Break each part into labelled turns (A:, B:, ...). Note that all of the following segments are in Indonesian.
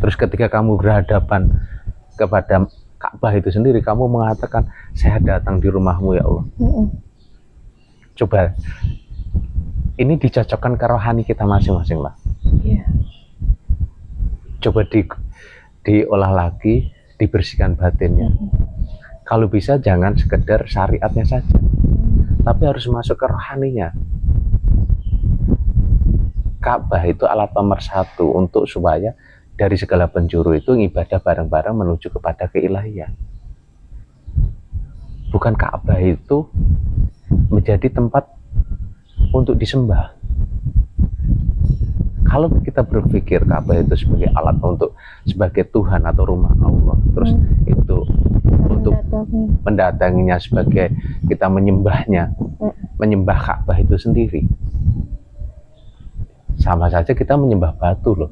A: Terus ketika kamu berhadapan kepada Ka'bah itu sendiri, kamu mengatakan, saya datang di rumahmu ya Allah. Coba, ini dicocokkan ke rohani kita masing-masing lah. Coba diolah lagi, dibersihkan batinnya. Kalau bisa jangan sekedar syariatnya saja, tapi harus masuk ke rohaninya. Ka'bah itu alat nomor 1 untuk supaya dari segala penjuru itu ibadah bareng-bareng menuju kepada keilahian. Bukan Ka'bah itu menjadi tempat untuk disembah. Kalau kita berpikir Ka'bah itu sebagai alat untuk sebagai Tuhan atau rumah Allah, terus itu untuk mendatanginya sebagai kita menyembahnya, menyembah Ka'bah itu sendiri, sama saja kita menyembah batu loh.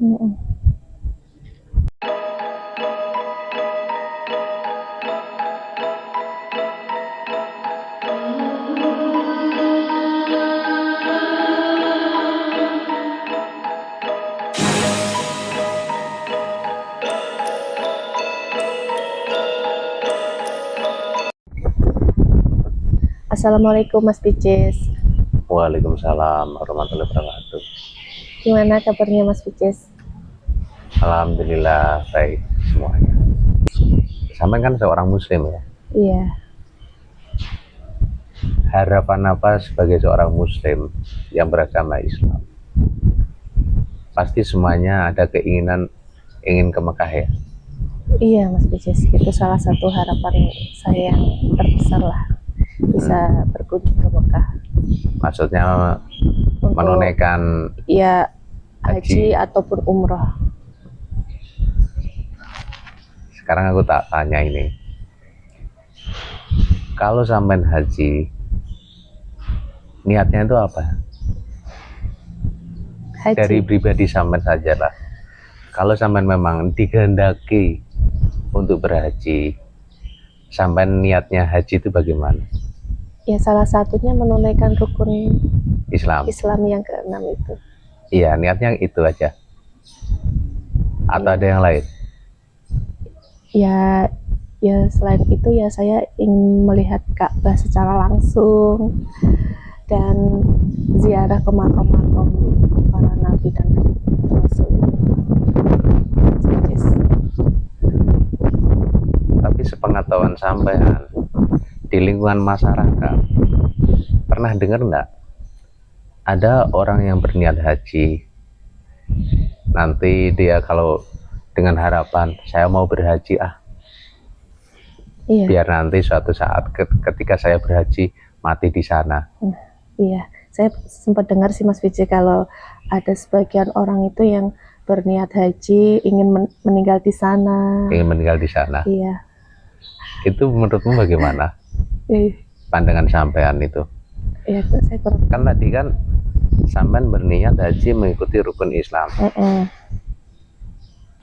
B: Assalamualaikum Mas Picis.
A: Waalaikumsalam warahmatullahi wabarakatuh.
B: Gimana kabarnya Mas Picis?
A: Alhamdulillah baik semuanya. Sampai kan seorang muslim ya.
B: Iya.
A: Harapan apa sebagai seorang muslim yang beragama Islam? Pasti semuanya ada keinginan ingin ke Mekah ya.
B: Iya Mas Picis, itu salah satu harapan saya yang terbesar lah, bisa berkunjung ke Mekah.
A: Maksudnya
B: Untuk,
A: menunaikan
B: ya, haji ataupun umroh.
A: Sekarang aku tak tanya ini, kalau sampean haji, niatnya itu apa?
B: Haji.
A: Dari pribadi sampean saja lah. Kalau sampean memang dikehendaki untuk berhaji, sampean niatnya haji itu bagaimana?
B: Ya salah satunya menunaikan rukun
A: Islam
B: yang ke-6 itu.
A: Iya, niatnya itu aja. Atau ada yang lain?
B: Ya selain itu ya saya ingin melihat Ka'bah secara langsung dan ziarah ke makam-makam para nabi dan rasul.
A: Tapi sepengetahuan sampean di lingkungan masyarakat, pernah dengar enggak ada orang yang berniat haji, nanti dia kalau dengan harapan saya mau berhaji biar nanti suatu saat ketika saya berhaji mati di sana.
B: Iya, saya sempat dengar sih Mas Pici kalau ada sebagian orang itu yang berniat haji ingin meninggal di sana. Iya.
A: Itu menurutmu bagaimana? Pandangan sampean itu?
B: Iya, itu saya
A: kan tadi kan sampean berniat haji mengikuti rukun Islam.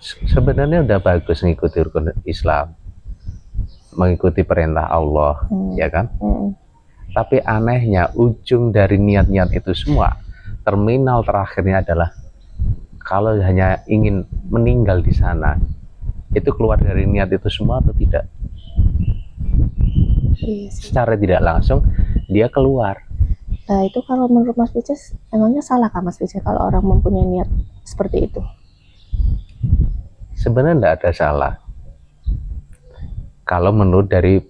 A: Sebenarnya udah bagus mengikuti rukun Islam, mengikuti perintah Allah, ya kan? Tapi anehnya ujung dari niat-niat itu semua, terminal terakhirnya adalah kalau hanya ingin meninggal di sana, itu keluar dari niat itu semua atau tidak? Secara tidak langsung dia keluar.
B: Nah itu kalau menurut Mas Picis, emangnya salah kan Mas Picis kalau orang mempunyai niat seperti itu?
A: Sebenarnya tidak ada salah kalau menurut dari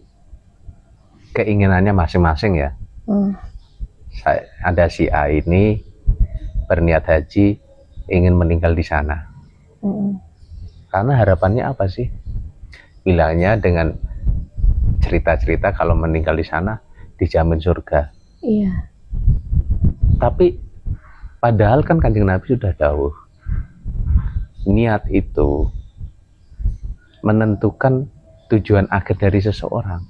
A: keinginannya masing-masing ya. Ada si A ini berniat haji ingin meninggal di sana. Karena harapannya apa sih? Bilangnya dengan cerita-cerita kalau meninggal di sana dijamin surga.
B: Iya.
A: Tapi padahal kan Kanjeng Nabi sudah tahu niat itu menentukan tujuan akhir dari seseorang.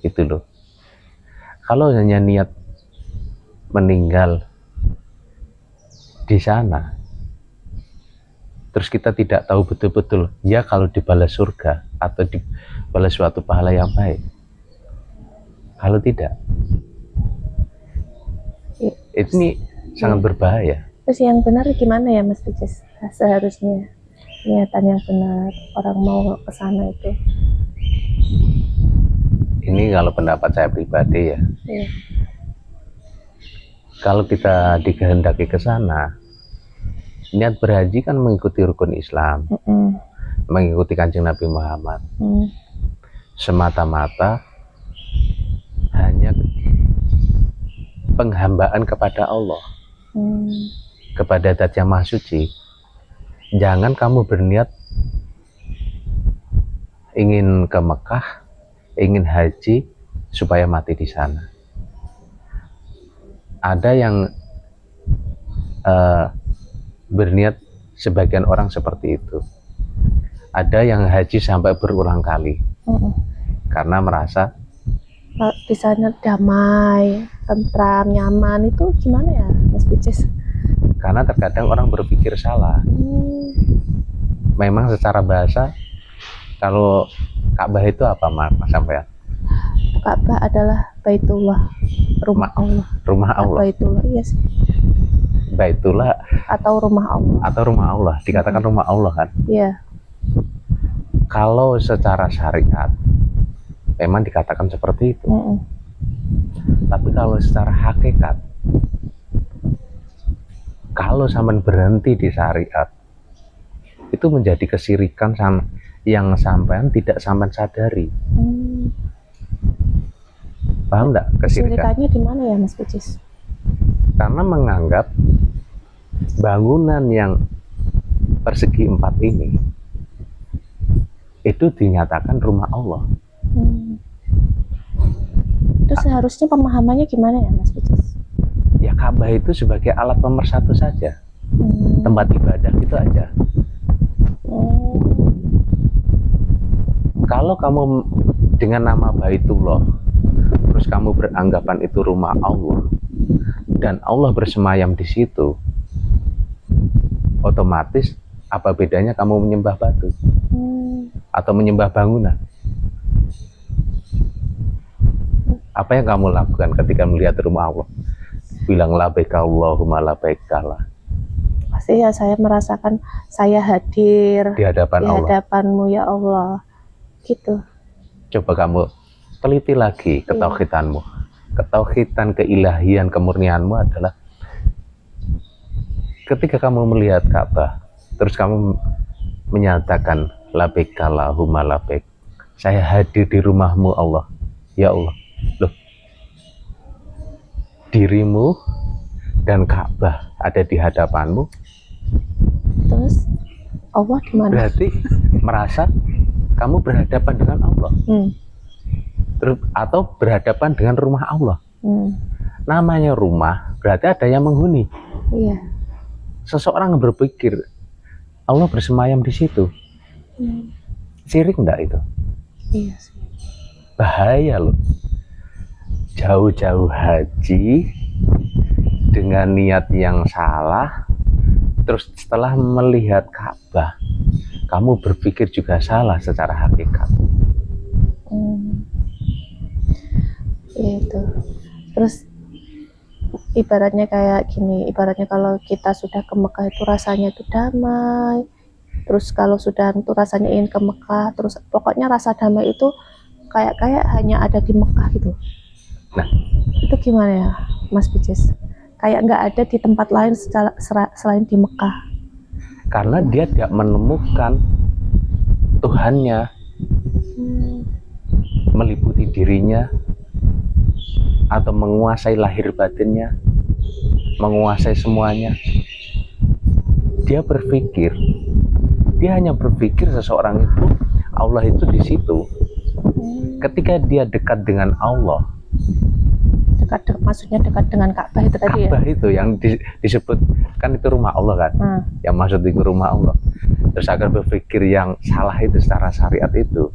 A: Itu loh. Kalau hanya niat meninggal di sana, terus kita tidak tahu betul-betul ya kalau dibalas surga atau dibalas suatu pahala yang baik. Kalau tidak, ini sangat berbahaya.
B: Terus yang benar gimana ya Mas Picis seharusnya? niatan yang benar orang mau ke sana itu.
A: Ini kalau pendapat saya pribadi ya.
B: Iya.
A: Kalau kita dikehendaki ke sana, niat berhaji kan mengikuti rukun Islam, mengikuti Kanjeng Nabi Muhammad. Semata-mata hanya penghambaan kepada Allah, kepada Zat yang Maha Suci. Jangan kamu berniat ingin ke Mekah, ingin haji supaya mati di sana. Ada yang berniat, sebagian orang seperti itu. Ada yang haji sampai berulang kali karena merasa
B: di sana damai, tentram, nyaman. Itu gimana ya, Mas Picis?
A: Karena terkadang orang berpikir salah. Memang secara bahasa, kalau Ka'bah itu apa, Mas sampean?
B: Ka'bah adalah Baitullah, rumah Allah.
A: Rumah Allah.
B: Baitullah, iya sih.
A: Baitullah
B: atau rumah Allah.
A: Atau rumah Allah, dikatakan rumah Allah kan?
B: Iya.
A: Kalau secara syariat memang dikatakan seperti itu. Tapi kalau secara hakikat, kalau sampean berhenti di syariat, itu menjadi kesirikan yang sampean tidak sampean sadari. Paham enggak kesirikan?
B: Kesirikannya di mana ya, Mas Picis?
A: Karena menganggap bangunan yang persegi 4 ini itu dinyatakan rumah Allah.
B: Itu seharusnya pemahamannya gimana ya, Mas Picis?
A: Ya Ka'bah itu sebagai alat pemersatu saja, tempat ibadah itu aja. Kalau kamu dengan nama Baitullah, terus kamu beranggapan itu rumah Allah, dan Allah bersemayam di situ, otomatis apa bedanya kamu menyembah batu atau menyembah bangunan? Apa yang kamu lakukan ketika melihat rumah Allah? Bilang labbaik Allahumma labbaik lah.
B: Pasti ya, saya merasakan saya hadir
A: di
B: hadapanmu ya Allah, gitu.
A: Coba kamu teliti lagi ketauhidanmu. Ketauhidan, keilahian, kemurnianmu adalah ketika kamu melihat Ka'bah, terus kamu menyatakan labbaik Allahumma labbaik, saya hadir di rumahmu Allah, ya Allah. Loh, dirimu dan Ka'bah ada di hadapanmu,
B: terus Allah di mana?
A: Berarti merasa kamu berhadapan dengan Allah. Terus atau berhadapan dengan rumah Allah. Namanya rumah berarti ada yang menghuni.
B: Iya.
A: Seseorang berpikir Allah bersemayam di situ. Syirik enggak itu?
B: Iya sih.
A: Bahaya loh. Jauh-jauh haji dengan niat yang salah, terus setelah melihat Ka'bah kamu berpikir juga salah secara hakikat.
B: Itu. Terus ibaratnya kayak gini, ibaratnya kalau kita sudah ke Mekah itu rasanya itu damai. Terus kalau sudah itu rasanya ingin ke Mekah, terus pokoknya rasa damai itu kayak hanya ada di Mekah gitu.
A: Nah,
B: itu gimana ya, Mas Picis? Kayak nggak ada di tempat lain selain di Mekah.
A: Karena dia tidak menemukan Tuhannya, meliputi dirinya, atau menguasai lahir batinnya, menguasai semuanya. Dia hanya berpikir seseorang itu, Allah itu di situ. Ketika dia dekat dengan Allah,
B: maksudnya dekat dengan Ka'bah itu tadi ya?
A: Ka'bah itu yang disebut kan itu rumah Allah kan, yang maksud itu rumah Allah. Terus agar berpikir yang salah itu secara syariat itu,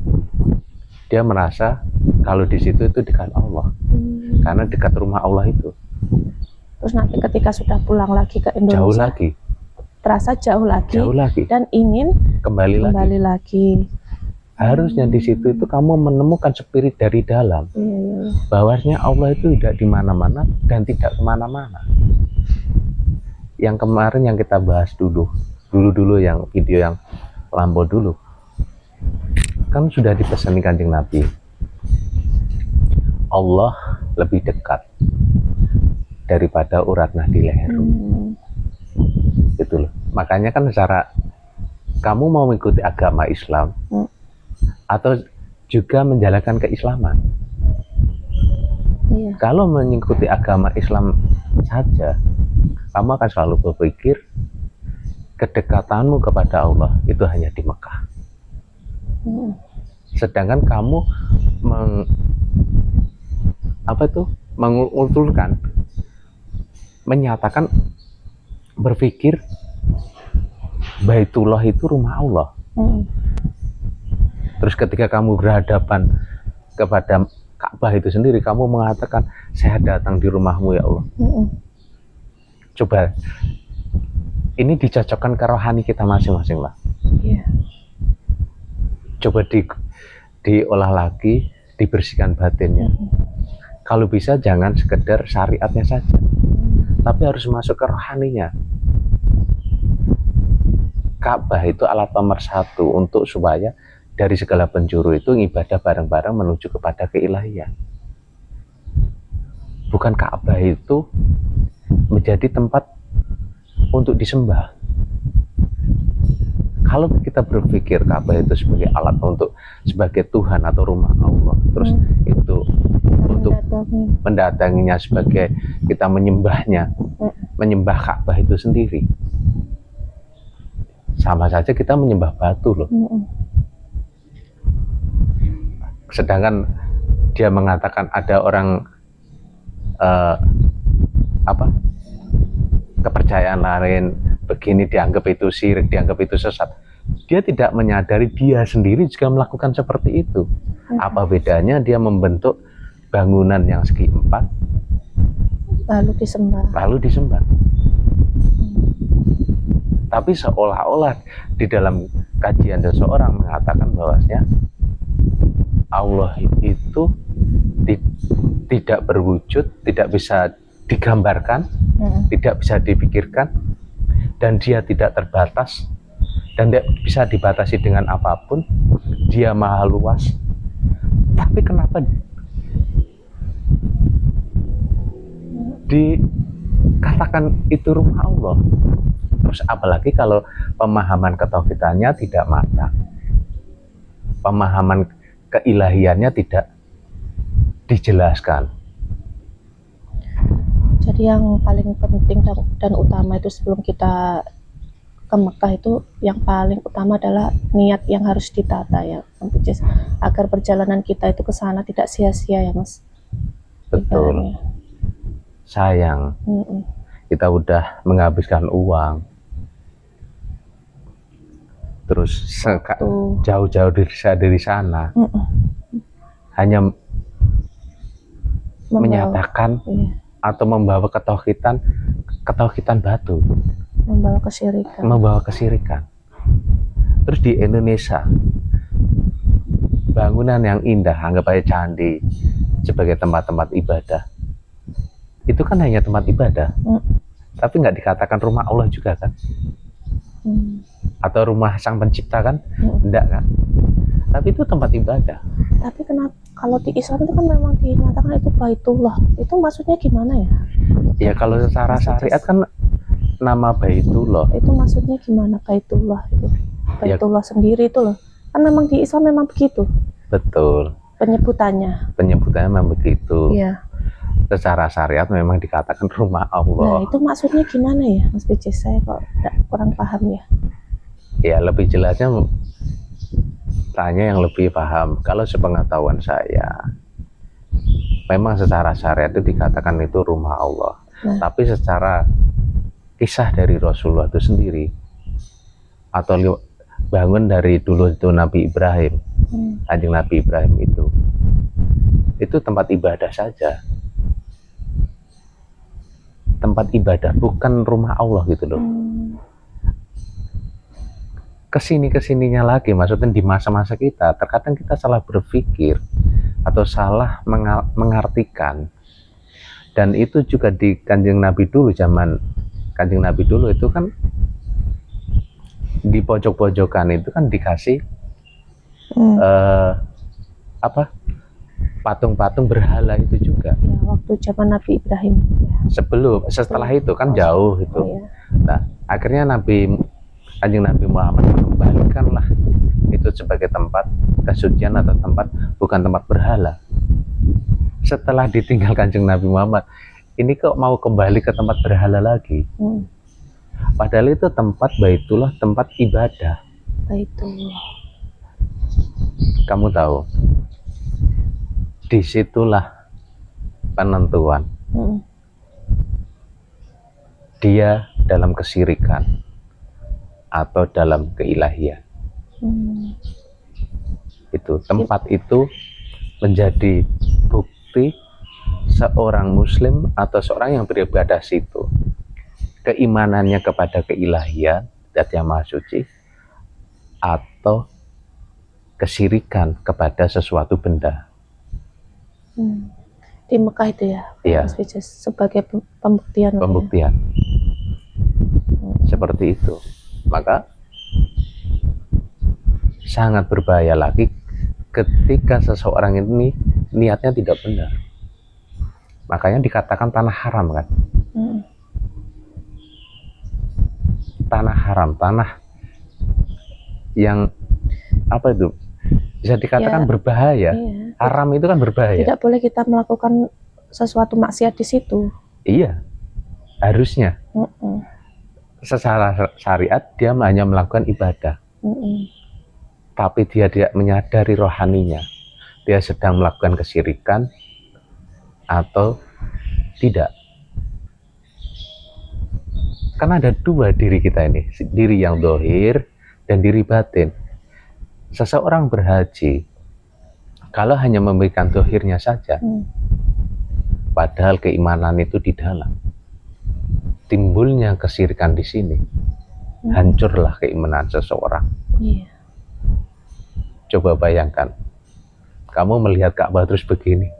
A: dia merasa kalau di situ itu dekat Allah, karena dekat rumah Allah itu.
B: Terus nanti ketika sudah pulang lagi ke Indonesia,
A: jauh lagi,
B: terasa jauh lagi, dan ingin
A: kembali lagi. Harusnya di situ itu kamu menemukan spirit dari dalam, bahwasanya Allah itu tidak di mana-mana dan tidak kemana-mana. Yang kemarin yang kita bahas dulu yang video yang lampau dulu. Kan sudah dipesan Kanjeng Nabi, Allah lebih dekat daripada urat nadi lehermu. Gitu loh. Makanya kan secara kamu mau mengikuti agama Islam atau juga menjalankan keislaman.
B: Iya.
A: Kalau mengikuti agama Islam saja, kamu akan selalu berpikir kedekatanmu kepada Allah itu hanya di Mekah. Sedangkan kamu mengulturkan, menyatakan, berpikir Baitullah itu rumah Allah. Terus ketika kamu berhadapan kepada Ka'bah itu sendiri, kamu mengatakan, saya datang di rumahmu ya Allah. Coba ini dicocokkan ke rohani kita masing-masing lah.
B: Iya.
A: Coba diolah lagi, dibersihkan batinnya. Kalau bisa jangan sekedar syariatnya saja, tapi harus masuk ke rohaninya. Ka'bah itu alat nomor 1 untuk supaya dari segala penjuru itu ibadah bareng-bareng menuju kepada keilahian. Bukan Ka'bah itu menjadi tempat untuk disembah. Kalau kita berpikir Ka'bah itu sebagai alat untuk sebagai Tuhan atau rumah Allah, terus itu untuk mendatanginya sebagai kita menyembahnya, menyembah Ka'bah itu sendiri, sama saja kita menyembah batu loh. Sedangkan dia mengatakan ada orang kepercayaan lain begini dianggap itu syirik, dianggap itu sesat. Dia tidak menyadari dia sendiri juga melakukan seperti itu. Apa bedanya dia membentuk bangunan yang segi 4 lalu disembah. Tapi seolah-olah di dalam kajian seseorang mengatakan bahwasanya Allah itu tidak berwujud, tidak bisa digambarkan, tidak bisa dipikirkan, dan dia tidak terbatas dan tidak bisa dibatasi dengan apapun. Dia maha luas. Tapi kenapa dikatakan itu rumah Allah? Terus apalagi kalau pemahaman ketauhidannya tidak matang, pemahaman keilahiannya tidak dijelaskan.
B: Jadi yang paling penting dan utama itu sebelum kita ke Mekah itu yang paling utama adalah niat yang harus ditata ya, agar perjalanan kita itu ke sana tidak sia-sia ya Mas.
A: Betul. Sayang, kita udah menghabiskan uang, terus jauh-jauh dari sana, hanya menyatakan atau membawa ketauhidan batu, membawa kesyirikan. Terus di Indonesia, bangunan yang indah, anggap aja candi sebagai tempat-tempat ibadah, itu kan hanya tempat ibadah, tapi nggak dikatakan rumah Allah juga kan, atau rumah Sang Pencipta kan, enggak kan, tapi itu tempat ibadah.
B: Tapi kenapa kalau di Islam itu kan memang dinyatakan itu Baitullah, itu maksudnya gimana ya?
A: Ya kalau secara syariat kan nama Baitullah.
B: Itu maksudnya gimana Baitullah itu? Baitullah ya, sendiri itu loh. Kan memang di Islam memang begitu.
A: Betul.
B: Penyebutannya
A: memang begitu.
B: Iya.
A: Secara syariat memang dikatakan rumah Allah.
B: Nah itu maksudnya gimana ya Mas BJ? Saya kok kurang paham ya.
A: Ya lebih jelasnya tanya yang lebih paham. Kalau sepengetahuan saya, memang secara syariat itu dikatakan itu rumah Allah. Tapi secara kisah dari Rasulullah itu sendiri, atau bangun dari dulu itu Nabi Ibrahim, Kanjeng Nabi Ibrahim itu tempat ibadah saja, tempat ibadah, bukan rumah Allah gitu loh. Kesininya lagi, maksudnya di masa-masa kita terkadang kita salah berpikir atau salah mengartikan, dan itu juga di Kanjeng Nabi dulu, zaman Kanjeng Nabi dulu itu kan di pojok-pojokan itu kan dikasih apa, patung-patung berhala itu juga.
B: Ya, waktu zaman Nabi Ibrahim. Ya.
A: Setelah itu kan jauh itu.
B: Oh, ya.
A: Nah, akhirnya Kanjeng Nabi Muhammad mengembalikanlah itu sebagai tempat kesucian atau bukan tempat berhala. Setelah ditinggal Kanjeng Nabi Muhammad, ini kok mau kembali ke tempat berhala lagi? Padahal itu tempat Baitullah, tempat ibadah.
B: Baitullah.
A: Kamu tahu, disitulah penentuan dia dalam kesyirikan atau dalam keilahian. Itu tempat itu menjadi bukti seorang muslim atau seorang yang beribadah situ, keimanannya kepada keilahian, zat yang maha suci, atau kesyirikan kepada sesuatu benda.
B: Di Mekah itu ya,
A: iya,
B: sebagai pembuktian.
A: Pembuktian. Seperti itu. Maka sangat berbahaya lagi ketika seseorang ini niatnya tidak benar. Makanya dikatakan tanah haram kan. Tanah haram, tanah yang apa itu? Bisa dikatakan ya, berbahaya. Iya. Haram itu kan berbahaya.
B: Tidak boleh kita melakukan sesuatu maksiat di situ.
A: Iya, harusnya. Secara syariat dia hanya melakukan ibadah. Tapi dia tidak menyadari rohaninya. Dia sedang melakukan kesyirikan atau tidak. Karena ada dua diri kita ini, diri yang zahir dan diri batin. Seseorang berhaji, kalau hanya memberikan zahirnya saja, padahal keimanan itu di dalam, timbulnya kesyirikan di sini, hancurlah keimanan seseorang. Coba bayangkan, kamu melihat Ka'bah terus begini,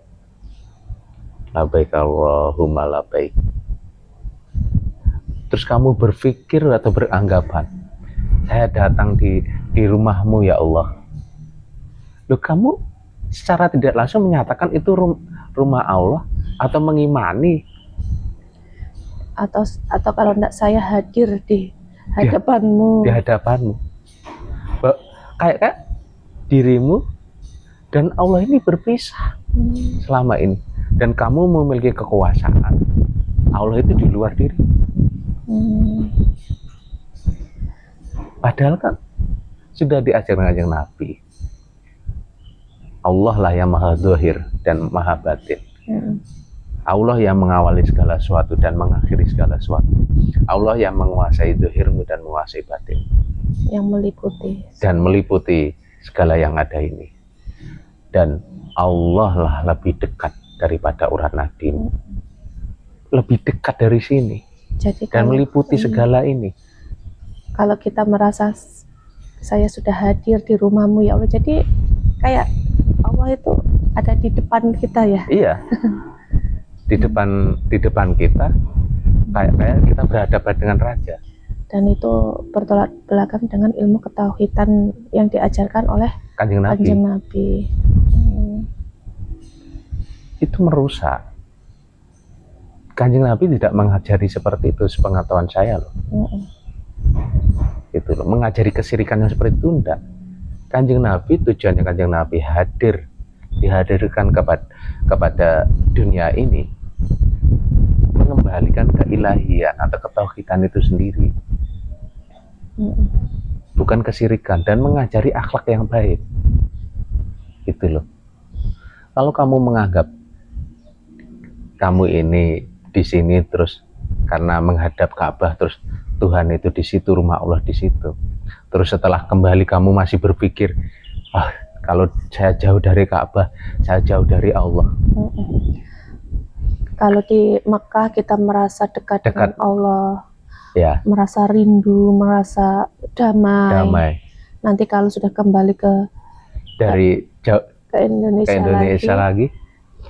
A: labbaik Allahumma labbaik. Terus kamu berpikir atau beranggapan, saya datang di rumahmu ya Allah. Loh, kamu secara tidak langsung menyatakan itu rumah Allah atau mengimani?
B: Atau kalau tidak, saya hadir di hadapanmu.
A: Di hadapanmu. Kayak dirimu dan Allah ini berpisah selama ini. Dan kamu memiliki kekuasaan. Allah itu di luar diri. Padahal kan sudah diajarkan Kanjeng Nabi, Allah lah yang maha zahir dan maha batin. Allah yang mengawali segala sesuatu dan mengakhiri segala sesuatu. Allah yang menguasai zahirmu dan menguasai batin.
B: Yang
A: meliputi segala yang ada ini. Dan Allah lah lebih dekat daripada urat nadimu. Lebih dekat dari sini.
B: Jadi
A: dan meliputi segala ini.
B: Kalau kita merasa saya sudah hadir di rumahmu ya Allah, jadi kayak Allah itu ada di depan kita ya.
A: Iya. di depan kita, kayak kita berhadapan dengan raja.
B: Dan itu bertolak belakang dengan ilmu ketauhidan yang diajarkan oleh
A: Kanjeng
B: Nabi.
A: Itu merusak. Kanjeng Nabi tidak mengajari seperti itu, sepengetahuan saya loh. Itu loh, mengajari kesyirikan yang seperti itu enggak. Kanjeng Nabi, tujuannya Kanjeng Nabi dihadirkan kepada dunia ini, mengembalikan keilahian atau ketauhidan itu sendiri, bukan kesyirikan, dan mengajari akhlak yang baik. Itu loh. Kalau kamu menganggap kamu ini di sini terus karena menghadap Ka'bah, terus Tuhan itu di situ, rumah Allah di situ. Terus setelah kembali kamu masih berpikir, kalau saya jauh dari Ka'bah, saya jauh dari Allah.
B: Kalau di Mekah kita merasa dekat dengan Allah,
A: ya,
B: merasa rindu, merasa damai. Nanti kalau sudah kembali ke Indonesia lagi,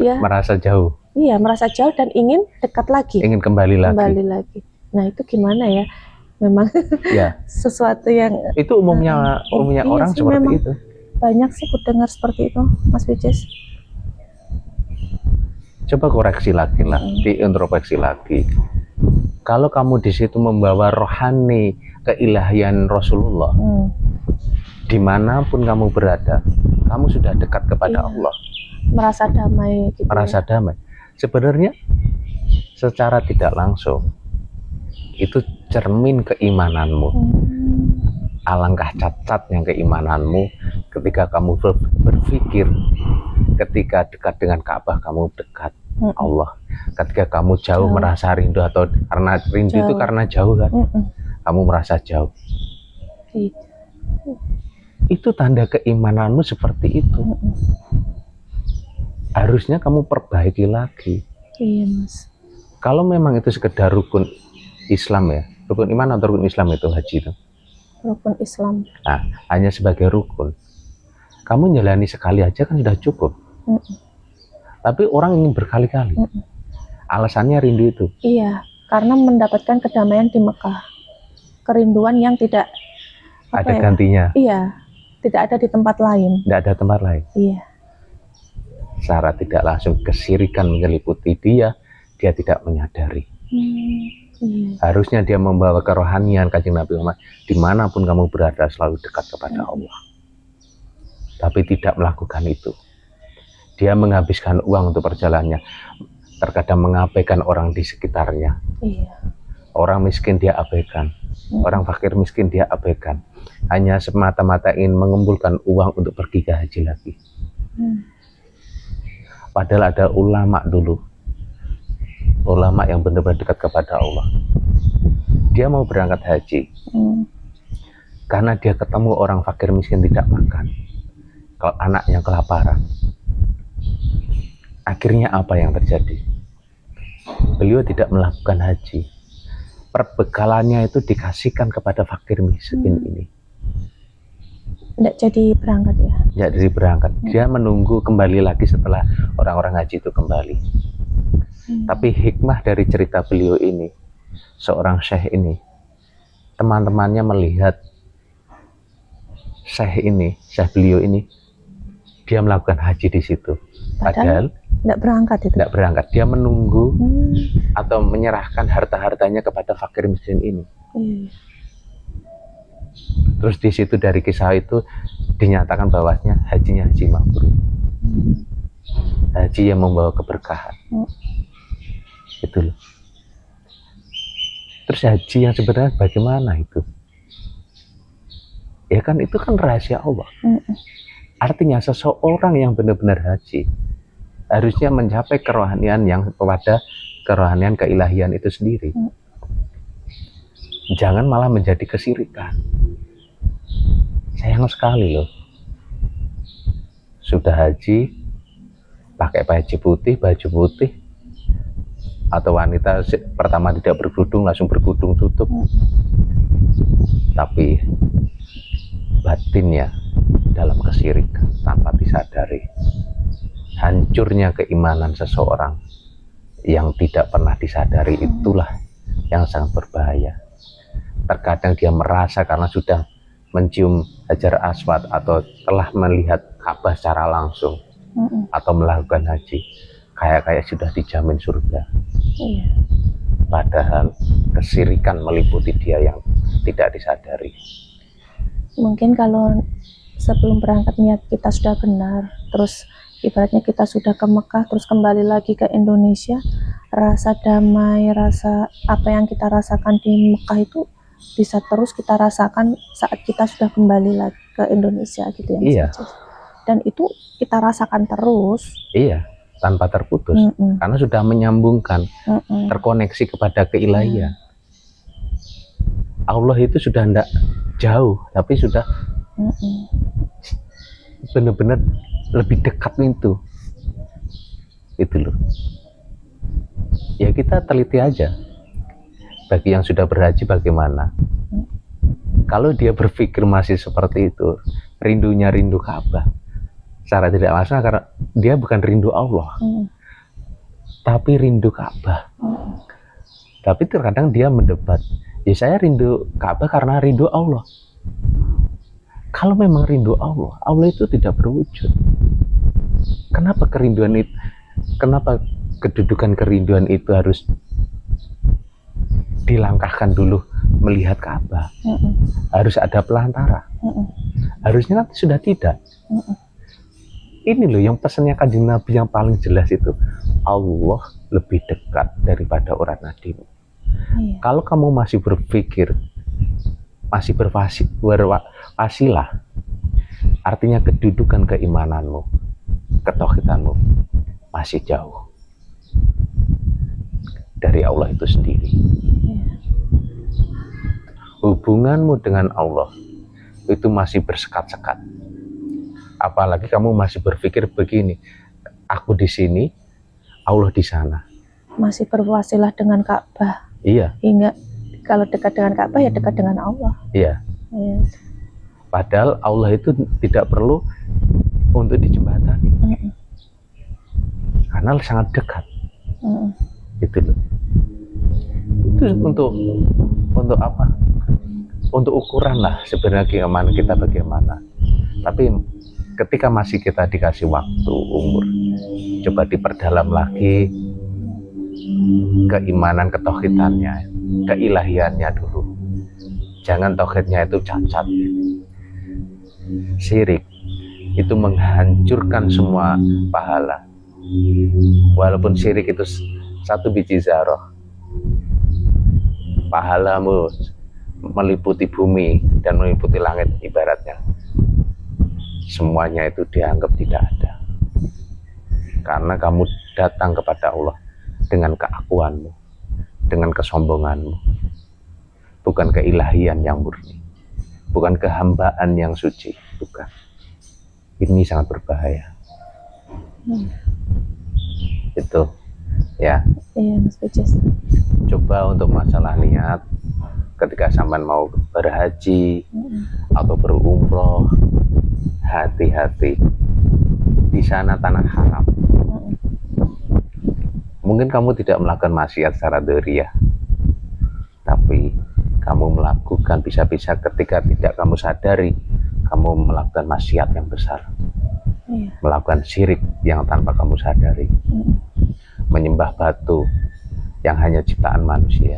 B: ya, merasa jauh. Iya, merasa jauh dan ingin dekat lagi.
A: Ingin kembali lagi.
B: Nah, itu gimana ya? memang
A: Ya,
B: sesuatu yang
A: itu umumnya
B: iya
A: orang
B: sih,
A: seperti
B: memang
A: itu.
B: banyak sih ku dengar seperti itu, Mas Wijes.
A: Coba koreksi lagi lah, diintrospeksi lagi. Kalau kamu di situ membawa rohani keilahian Rasulullah, dimanapun kamu berada, kamu sudah dekat kepada Allah,
B: merasa damai gitu.
A: merasa damai. Sebenarnya secara tidak langsung itu cermin keimananmu. Alangkah cacatnya keimananmu ketika kamu berpikir, ketika dekat dengan Ka'bah kamu dekat Allah, ketika kamu jauh merasa rindu, atau karena rindu itu karena jauh kan, kamu merasa jauh. Itu tanda keimananmu seperti itu. Harusnya kamu perbaiki lagi.
B: Iya, Mas.
A: Kalau memang itu sekedar rukun Islam ya, rukun iman atau rukun Islam itu haji itu?
B: Rukun Islam.
A: Nah, hanya sebagai rukun. Kamu jalani sekali aja kan sudah cukup. Tapi orang ingin berkali-kali. Alasannya rindu itu.
B: Iya, karena mendapatkan kedamaian di Mekah. Kerinduan yang tidak
A: ada gantinya.
B: Iya, tidak ada di tempat lain.
A: Tidak ada tempat lain.
B: Iya.
A: Secara tidak langsung kesirikan menyeliputi dia tidak menyadari. Harusnya dia membawa kerohanian Kanjeng Nabi Muhammad, dimanapun kamu berada selalu dekat kepada Allah. Tapi tidak melakukan itu. Dia menghabiskan uang untuk perjalanannya, terkadang mengabaikan orang di sekitarnya. Iya. Orang miskin dia abaikan, orang fakir miskin dia abaikan, hanya semata-mata ingin mengumpulkan uang untuk pergi ke haji lagi. Padahal ada ulama dulu, ulama yang benar-benar dekat kepada Allah. Dia mau berangkat haji karena dia ketemu orang fakir miskin tidak makan, kalau anaknya kelaparan. Akhirnya apa yang terjadi? Beliau tidak melakukan haji. Perbekalannya itu dikasihkan kepada fakir miskin ini.
B: Tidak jadi berangkat ya?
A: Tidak jadi berangkat. Dia menunggu kembali lagi setelah orang-orang haji itu kembali. Tapi hikmah dari cerita beliau ini, seorang syekh ini, teman-temannya melihat syekh beliau ini, dia melakukan haji di situ. Padahal
B: tidak berangkat itu.
A: Tidak berangkat. Dia menunggu atau menyerahkan harta-hartanya kepada fakir miskin ini. Terus di situ dari kisah itu dinyatakan bahwasanya hajinya haji mabrur. Haji yang membawa keberkahan. Itu loh. Terus haji yang sebenarnya bagaimana itu? Ya kan itu kan rahasia Allah. Artinya seseorang yang benar-benar haji harusnya mencapai kerohanian yang kepada kerohanian keilahian itu sendiri. Jangan malah menjadi kesirikan. Sayang sekali loh. Sudah haji, pakai baju putih, atau wanita pertama tidak berkerudung langsung berkerudung tutup. Tapi batinnya dalam kesirikan tanpa disadari. Hancurnya keimanan seseorang yang tidak pernah disadari, itulah yang sangat berbahaya. Terkadang dia merasa karena sudah mencium Hajar Aswad atau telah melihat Ka'bah secara langsung atau melakukan haji, kayak sudah dijamin surga. Padahal kesirikan meliputi dia yang tidak disadari.
B: Mungkin kalau sebelum berangkat niat kita sudah benar, terus ibaratnya kita sudah ke Mekah terus kembali lagi ke Indonesia, rasa damai, rasa apa yang kita rasakan di Mekah itu bisa terus kita rasakan saat kita sudah kembali lagi ke Indonesia gitu ya.
A: Iya.
B: Dan itu kita rasakan terus.
A: Iya, tanpa terputus. Karena sudah menyambungkan, terkoneksi kepada keilahian. Allah itu sudah tidak jauh, tapi sudah benar-benar lebih dekat itu loh. Ya kita teliti aja. Bagi yang sudah berhaji bagaimana? Kalau dia berpikir masih seperti itu, rindunya rindu Ka'bah, secara tidak langsung karena dia bukan rindu Allah, tapi rindu Ka'bah. Tapi terkadang dia mendebat, Ya saya rindu Ka'bah karena rindu Allah. Kalau memang rindu Allah, Allah itu tidak berwujud. Kenapa kerinduan itu, kenapa kedudukan kerinduan itu harus dilangkahkan dulu melihat Ka'bah? Harus ada pelantara. Harusnya nanti sudah tidak. Ini loh yang pesannya Kanjeng Nabi yang paling jelas itu, Allah lebih dekat daripada urat nadimu. Kalau kamu masih berpikir, masih berwasilah, artinya kedudukan keimananmu, ketauhidanmu masih jauh dari Allah itu sendiri. Hubunganmu dengan Allah itu masih bersekat-sekat. Apalagi kamu masih berpikir begini, aku di sini, Allah di sana.
B: Masih berwasilah dengan Ka'bah.
A: Iya.
B: Hingga kalau dekat dengan Ka'bah ya dekat dengan Allah.
A: Iya. Padahal Allah itu tidak perlu untuk dijembatani. Karena sangat dekat. Itu loh. Itu untuk apa? Untuk ukuran lah sebenarnya keimanan kita bagaimana. Tapi ketika masih kita dikasih waktu, umur, coba diperdalam lagi keimanan, ketauhidannya, keilahiannya dulu. Jangan tauhidnya itu cacat. Syirik itu menghancurkan semua pahala. Walaupun syirik itu satu biji zarah, pahalamu meliputi bumi dan meliputi langit ibaratnya. Semuanya itu dianggap tidak ada. Karena kamu datang kepada Allah dengan keakuanmu, dengan kesombonganmu, bukan keilahian yang murni, bukan kehambaan yang suci, bukan. Ini sangat berbahaya. Itu ya.
B: Iya, Mas Bejes.
A: Coba untuk masalah niat, ketika sampean mau berhaji atau berumroh, hati-hati. Di sana tanah haram. Mungkin kamu tidak melakukan maksiat secara dzahiriyah, tapi kamu melakukan bisa-bisa ketika tidak kamu sadari, kamu melakukan maksiat yang besar. Melakukan syirik yang tanpa kamu sadari. Menyembah batu yang hanya ciptaan manusia,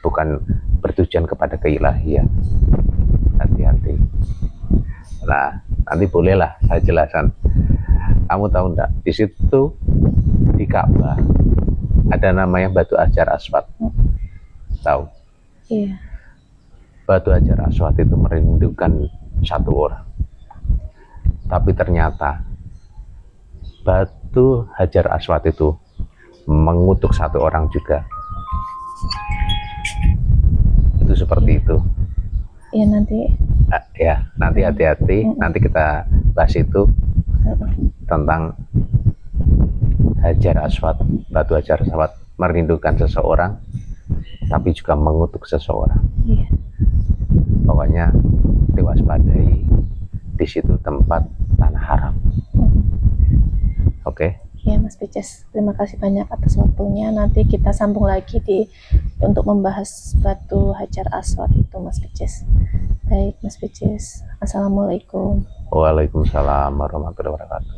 A: bukan bertujuan kepada keilahian. Hati-hati. Nah, nanti bolehlah saya jelaskan. Kamu tahu enggak, di situ di Ka'bah ada namanya batu Hajar Aswad. Tahu?
B: Iya.
A: Batu Hajar Aswad itu merindukan satu orang. Tapi ternyata batu Hajar Aswad itu mengutuk satu orang juga. Itu seperti itu.
B: Iya, nanti.
A: Ya, nanti hati-hati. Nanti kita bahas itu tentang Hajar Aswad, batu Hajar Aswad merindukan seseorang, tapi juga mengutuk seseorang.
B: Iya.
A: Pokoknya diwaspadai, di situ tempat tanah haram. Oke?
B: Ya, Mas Bejes, terima kasih banyak atas waktunya. Nanti kita sambung lagi untuk membahas batu Hajar Aswad itu, Mas Bejes. Baik, Mas Bejes. Assalamualaikum.
A: Waalaikumsalam warahmatullahi wabarakatuh.